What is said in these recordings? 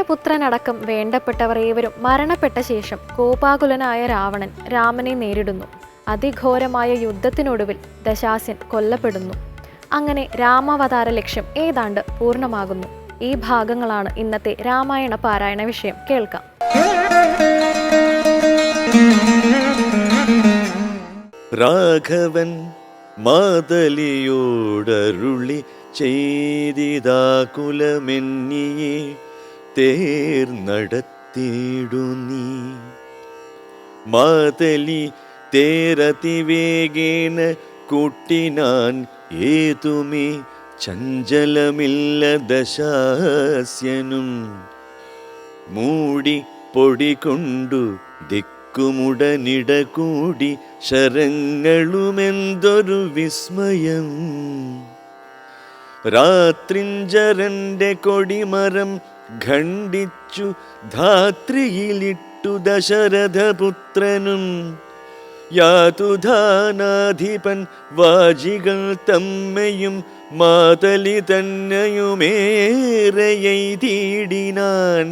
പ്രിയപുത്രനടക്കം വേണ്ടപ്പെട്ടവർ ഏവരും മരണപ്പെട്ട ശേഷം കോപാകുലനായ രാവണൻ രാമനെ നേരിടുന്നു. അതിഘോരമായ യുദ്ധത്തിനൊടുവിൽ ദശാസ്യൻ കൊല്ലപ്പെടുന്നു. അങ്ങനെ രാമാവതാര ലക്ഷ്യം ഏതാണ്ട് പൂർണ്ണമാകുന്നു. ഈ ഭാഗങ്ങളാണ് ഇന്നത്തെ രാമായണ പാരായണ വിഷയം. കേൾക്കാം. രാഘവൻ മാതലിയോടരുളി ചെയ്തിതാകുലമെന്നിയെ തേർനടത്തിയിടു നീ. മാതലി തേരതിവേഗേന കൂട്ടിനാൻ ഏതുമേ ചഞ്ചലമില്ല ദശാസ്യനും. മൂടി പൊടികൊണ്ടു ദിക്കുമുടനിട കൂടി ശരങ്ങളുമെന്തൊരു വിസ്മയം. രാത്രിഞ്ചരന്റെ കൊടിമരം ഖണ്ഡിച്ചു ധാത്രിയിലിട്ടു ദശരഥപുത്രനും. യാതുധാനാധിപൻ വാജികൾ തമ്മയും മാതലി തന്നെയുമേറെയ്തിടിനാൻ.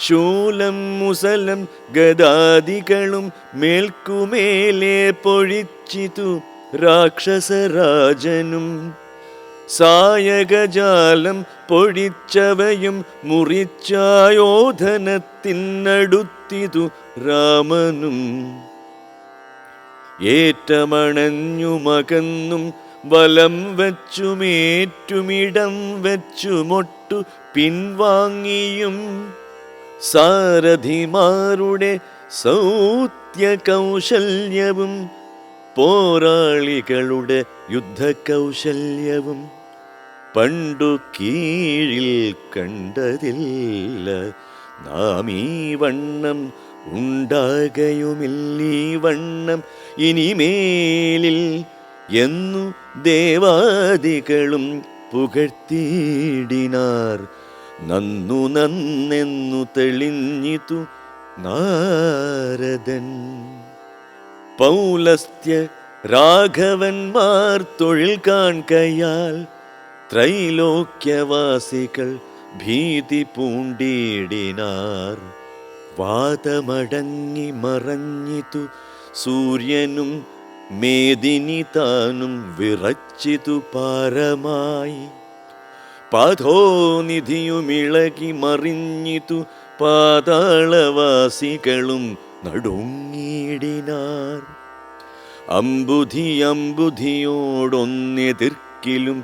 ശൂലം മുസലം ഗദാദികളും മേൽക്കുമേലെ പൊഴിച്ചിതു രാക്ഷസരാജനും. സായകജാലം പൊഴിച്ചവയും മുറിച്ചായോധനത്തിനടുത്തിതു രാമനും. ഏറ്റമണഞ്ഞുമകന്നും വലം വച്ചുമേറ്റുമിടം വച്ചുമൊട്ടു പിൻവാങ്ങിയും സാരഥിമാരുടെ സൗത്യകൗശല്യവും പോരാളികളുടെ യുദ്ധകൗശല്യവും പണ്ടു കീഴിൽ കണ്ടതില്ല. നാം ഈ വണ്ണം ഉണ്ടാകയുമില്ലീ വണ്ണം ഇനിമേലിൽ എന്നു ദേവാദികളും പുകഴ്ത്തിയിടിനാർ. നന്നു നന്നെന്നു തെളിഞ്ഞിതു നാരദൻ. പൗലസ്ത്യ രാഘവന്മാർ തൊഴിൽ കാൺകയാൽ ത്രൈലോക്യവാസികൾ ഭീതി പൂണ്ടിടിനാർ. വാദമടങ്ങി മറഞ്ഞിതു സൂര്യനും മേദിനി താനും വിറച്ചിതു പാരമായി. പാഥോനിധിയുമിളകി മറിഞ്ഞിതു പാതാളവാസികളും നടുങ്ങിടിനാർ. അമ്പുധിയോടൊന്നെതിർക്കിലും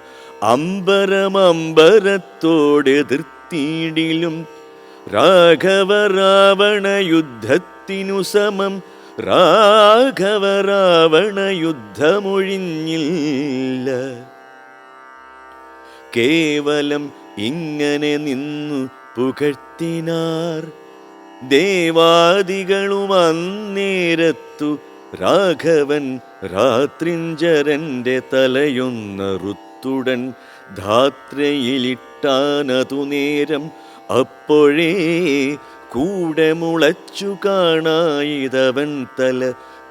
അമ്പരമമ്പരത്തോടെതിർത്തിയിടിലും രാഘവ രാവണ യുദ്ധത്തിനു സമം രാഘവ രാവണ യുദ്ധമൊഴിഞ്ഞില്ല. കേവലം ഇങ്ങനെ നിന്നു പുകഴ്ത്തിനാർ ദേവാദികളും. അന്നേരത്തു രാഘവൻ രാത്രിഞ്ചരന്റെ തലയൊന്നറുത്തുടൻ ധാത്രയിലിട്ടാനതു നേരം. അപ്പോഴേ കൂടെ മുളച്ചു കാണായിതവൻ തല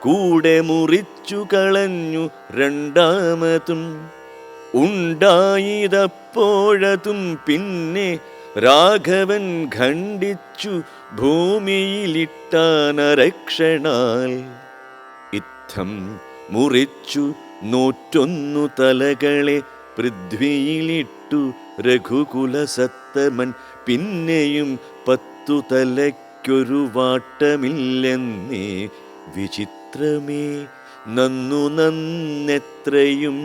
കൂടെ മുറിച്ചു കളഞ്ഞു രണ്ടാമതും. ഉണ്ടായിതപ്പോഴതും പിന്നെ രാഘവൻ ഖണ്ഡിച്ചു ഭൂമിയിലിട്ടാനരക്ഷണാൽ. ഇത്തം മുറിച്ചു 101 തലകളെ പൃഥ്വിയിലിട്ടു രഘുകുലസത്തമൻ. പിന്നെയും 10 തലയ്ക്കൊരു വാട്ടമില്ലെന്നേ വിചിത്രമേ നന്നു നന്നെത്രയും.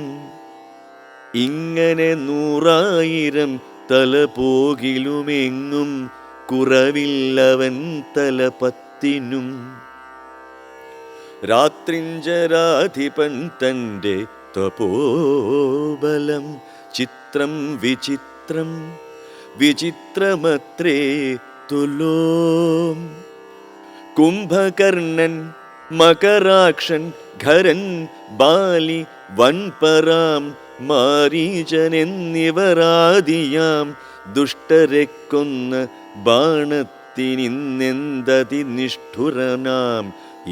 ഇങ്ങനെ 100,000 തല പോകിലുമെങ്ങും കുറവില്ലവൻ തല 10നും. രാത്രിഞ്ചരാധിപൻ തൻ്റെ തപോബലം ചിത്രം വിചിത്രം വിചിത്രമത്രേ തുലോം. കുംഭകർണൻ മകരാക്ഷൻ ഖരൻ ബാലി വൻപരാം മാരീചൻ എന്നിവരാദിയാം ദുഷ്ടരെ കൊന്ന ബാണത്തിനിന്നെന്തതി നിഷ്ഠുരനാം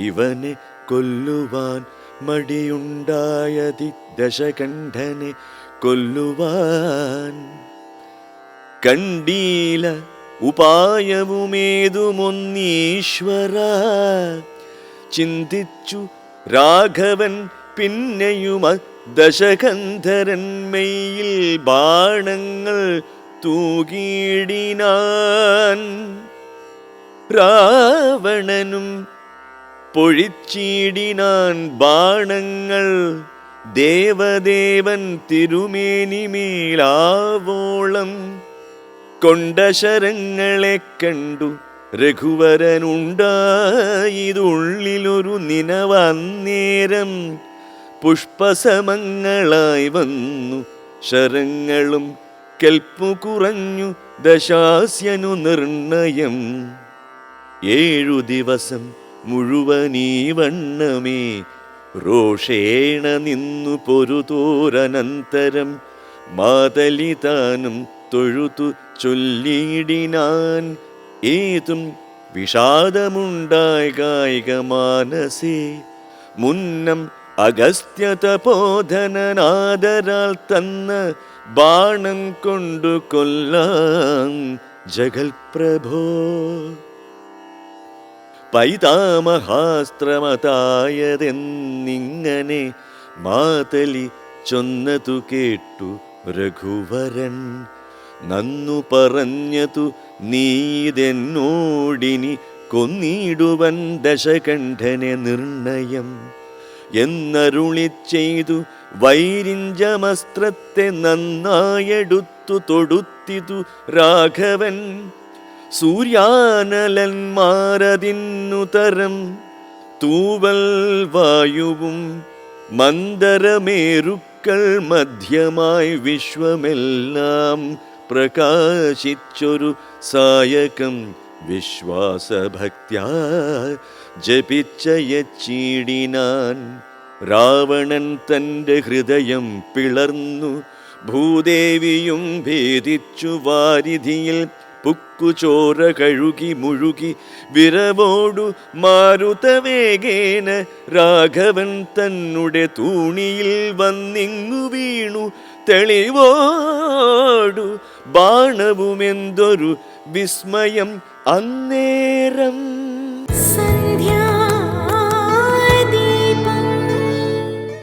ഇവനെ കൊല്ലുവാൻ മടിയുണ്ടായതി ദശകണ്ഠനെ കൊല്ലുവാൻ. കണ്ടീല ഉപായവുമേതുമൊന്നീശ്വര. ചിന്തിച്ചു രാഘവൻ പിന്നെയുമ ദശകന്ധരന്മയിൽ ബാണങ്ങൾ തൂകിയിടിനാൻ. രാവണനും പൊഴിച്ചിടിനാൻ ബാണങ്ങൾ ദേവദേവൻ തിരുമേനിമേലാവോളം. കൊണ്ട ശരങ്ങളെ കണ്ടു രഘുവരനുണ്ടായതുള്ളിലൊരു നിനവന്നേരം. പുഷ്പസമങ്ങളായി വന്നു ശരങ്ങളും കെൽപ്പു കുറഞ്ഞു ദശാസ്യനു നിർണയം. 7 ദിവസം മുഴുവനീ വണ്ണമേ രോഷേണ നിന്നു പൊരുതോരനന്തരം മാതലിതാനും തൊഴുതു ചൊല്ലിയിടിനാൻ. ഏതും വിഷാദമുണ്ടായി കായിക മാനസേ. മുന്നം അഗസ്ത്യതപോധനനാദരാൽ തന്ന ബാണം കൊണ്ടു കൊല്ലാം ജഗൽപ്രഭോ. പൈതാമഹാസ്ത്രമതായതെന്നിങ്ങനെ മാതലി ചൊന്നതു കേട്ടു രഘുവരൻ. നന്നു പറഞ്ഞതു നീതെന്നോടിനി കൊന്നിടുവൻ ദശകണ്ഠനെ നിർണയം എന്നരുളി ചെയ്തു. വൈരിഞ്ചമസ്ത്രത്തെ നന്നായെടുത്തു തൊടുത്തിതു രാഘവൻ. സൂര്യാനലന്മാരതിന്നുതരം തൂവൽ വായുവും മന്ദരമേരുക്കൾ മധ്യമായി വിശ്വമെല്ലാം പ്രകാശിച്ചൊരു സായകം വിശ്വാസഭക്ത്യാ ജപിച്ചയച്ചിടിനാൻ. രാവണൻ തൻ്റെ ഹൃദയം പിളർന്നു ഭൂദേവിയും ഭേദിച്ചു വാരിധിയിൽ പുക്കുചോര കഴുകി മുഴുകി വിരവോടു മാരുതവേഗേന രാഘവൻ തന്നുടെ തൂണിയിൽ വന്നിങ്ങു വീണു. തെളിവോടു ബാണവുമെന്തൊരു വിസ്മയം അന്നേരം.